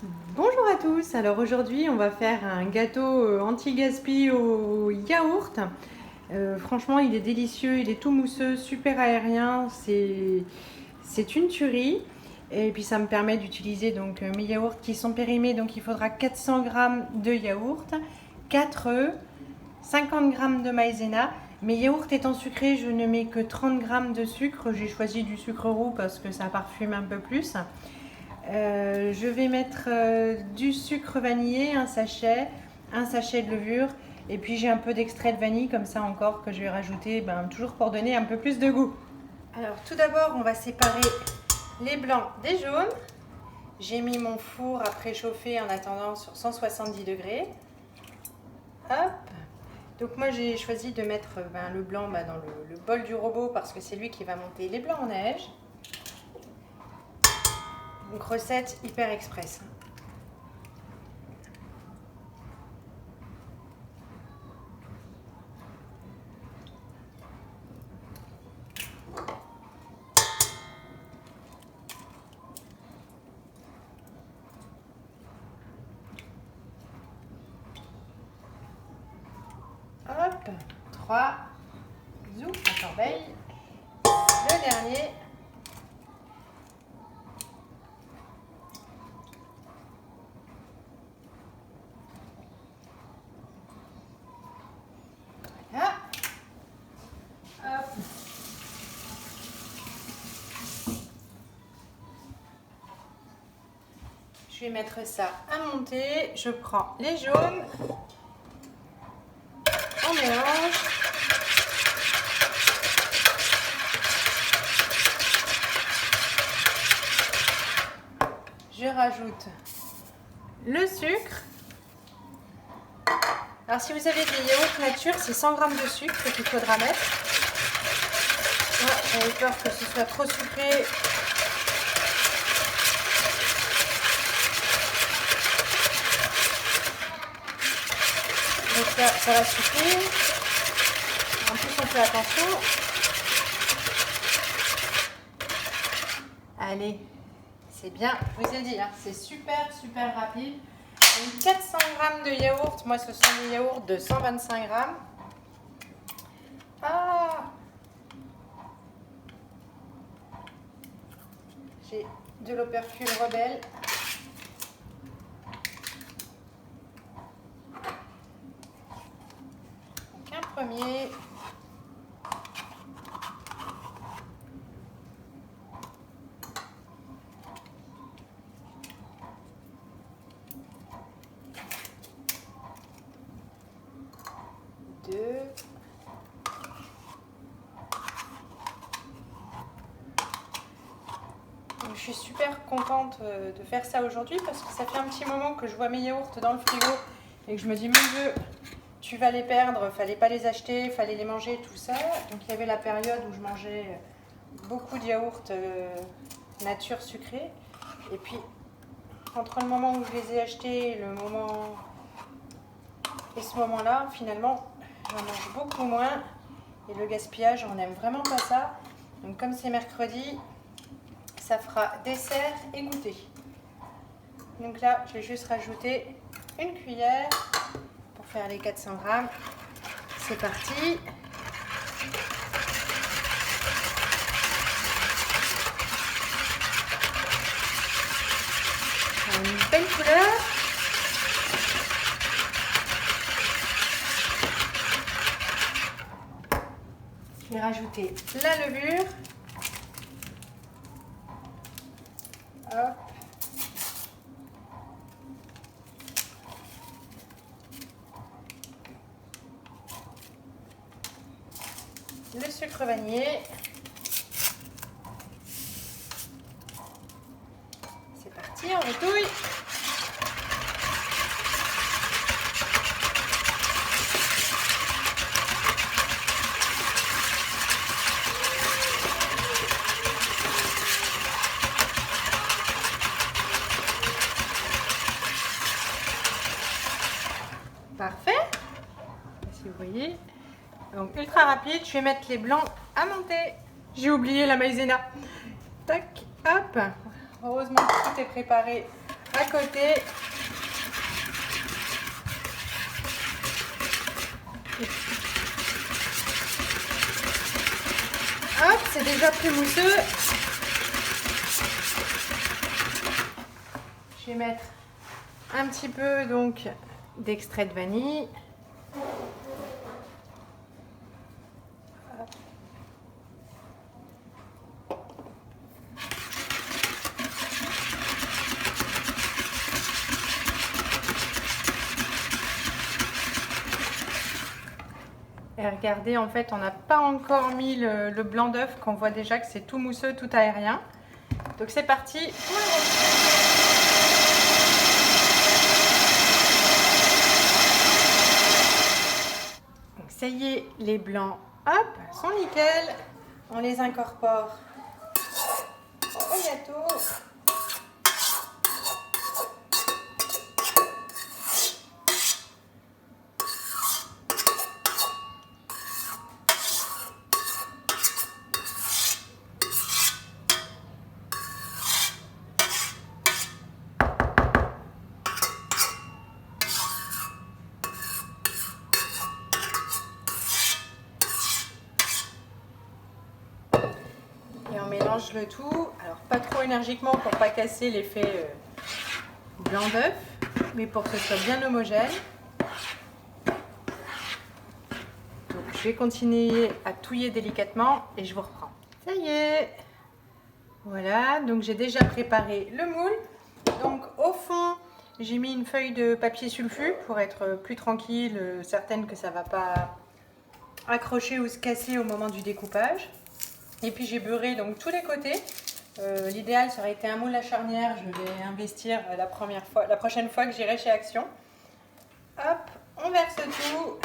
Bonjour à tous, alors aujourd'hui on va faire un gâteau anti-gaspi au yaourt. Franchement il est délicieux, il est tout mousseux, super aérien, c'est une tuerie. Et puis ça me permet d'utiliser donc mes yaourts qui sont périmés, donc il faudra 400 g de yaourt, 4 œufs, 50 g de maïzena. Mes yaourts étant sucrés, je ne mets que 30 g de sucre, j'ai choisi du sucre roux parce que ça parfume un peu plus. Je vais mettre du sucre vanillé, un sachet de levure, et puis j'ai un peu d'extrait de vanille comme ça encore que je vais rajouter, toujours pour donner un peu plus de goût. Alors tout d'abord on va séparer les blancs des jaunes. J'ai mis mon four à préchauffer en attendant sur 170 degrés. Hop. Donc moi j'ai choisi de mettre le blanc dans le bol du robot parce que c'est lui qui va monter les blancs en neige. Donc recette hyper express. Hop, 3, zoom, la corbeille, le dernier. Voilà. Hop. Je vais mettre ça à monter. Je prends les jaunes. On mélange. Je rajoute le sucre. Alors si vous avez des yaourts nature, c'est 100 g de sucre qu'il faudra mettre. Moi, j'avais peur que ce soit trop sucré. Donc là, ça va suffire. En plus, on fait attention. Allez, c'est bien, je vous ai dit, hein, c'est super rapide. Donc 400 g de yaourt, moi ce sont des yaourts de 125 g. Ah, j'ai de l'opercule rebelle. Donc un premier. Deux. Donc, je suis super contente de faire ça aujourd'hui parce que ça fait un petit moment que je vois mes yaourts dans le frigo et que je me dis mon Dieu, tu vas les perdre, fallait pas les acheter, fallait les manger, tout ça. Donc il y avait la période où je mangeais beaucoup de yaourts nature sucrés. Et puis entre le moment où je les ai achetés et ce moment-là, finalement, j'en mange beaucoup moins. Et le gaspillage, on n'aime vraiment pas ça. Donc comme c'est mercredi, ça fera dessert et goûter. Donc là, je vais juste rajouter une cuillère pour faire les 400 g. C'est parti. Une belle couleur. Je vais rajouter la levure. Hop. Le sucre vanillé. C'est parti, on étouille. Parfait. Si vous voyez. Donc ultra rapide, je vais mettre les blancs à monter. J'ai oublié la maïzena. Tac, hop. Heureusement que tout est préparé à côté. Hop, c'est déjà plus mousseux. Je vais mettre un petit peu donc d'extrait de vanille. Et regardez, en fait, on n'a pas encore mis le blanc d'œuf, qu'on voit déjà que c'est tout mousseux, tout aérien. Donc c'est parti pour le Donc ça y est, les blancs, hop, sont nickel. On les incorpore au gâteau. Et on mélange le tout, alors pas trop énergiquement pour pas casser l'effet blanc d'œuf, mais pour que ce soit bien homogène. Donc je vais continuer à touiller délicatement et je vous reprends. Ça y est, voilà, donc j'ai déjà préparé le moule. Donc au fond, j'ai mis une feuille de papier sulfu pour être plus tranquille, certaine que ça ne va pas accrocher ou se casser au moment du découpage. Et puis j'ai beurré donc tous les côtés. L'idéal ça aurait été un moule à charnière. Je vais investir la prochaine fois que j'irai chez Action. Hop, on verse tout.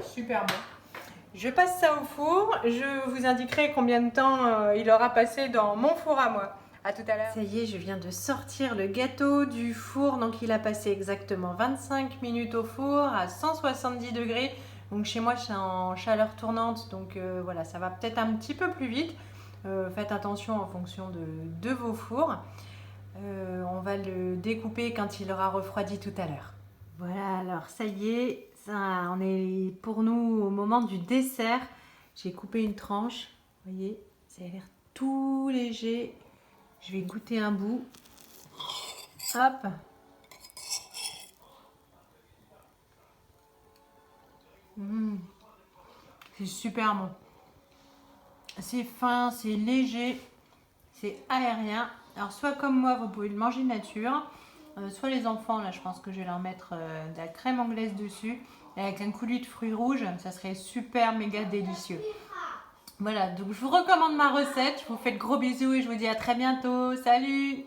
Super bon. Je passe ça au four. Je vous indiquerai combien de temps il aura passé dans mon four à moi. À tout à l'heure. Ça y est, je viens de sortir le gâteau du four. Donc il a passé exactement 25 minutes au four à 170 degrés. Donc chez moi, c'est en chaleur tournante. Donc voilà, ça va peut-être un petit peu plus vite. Faites attention en fonction de vos fours. On va le découper quand il aura refroidi tout à l'heure. Voilà, alors ça y est. Ça, on est pour nous au moment du dessert. J'ai coupé une tranche. Vous voyez, ça a l'air tout léger. Je vais goûter un bout. Hop. C'est super bon. C'est fin, c'est léger, c'est aérien. Alors soit comme moi, vous pouvez le manger nature. Soit les enfants, là je pense que je vais leur mettre de la crème anglaise dessus avec un coulis de fruits rouges, ça serait super méga délicieux. Voilà, donc je vous recommande ma recette, je vous fais de gros bisous et je vous dis à très bientôt, salut!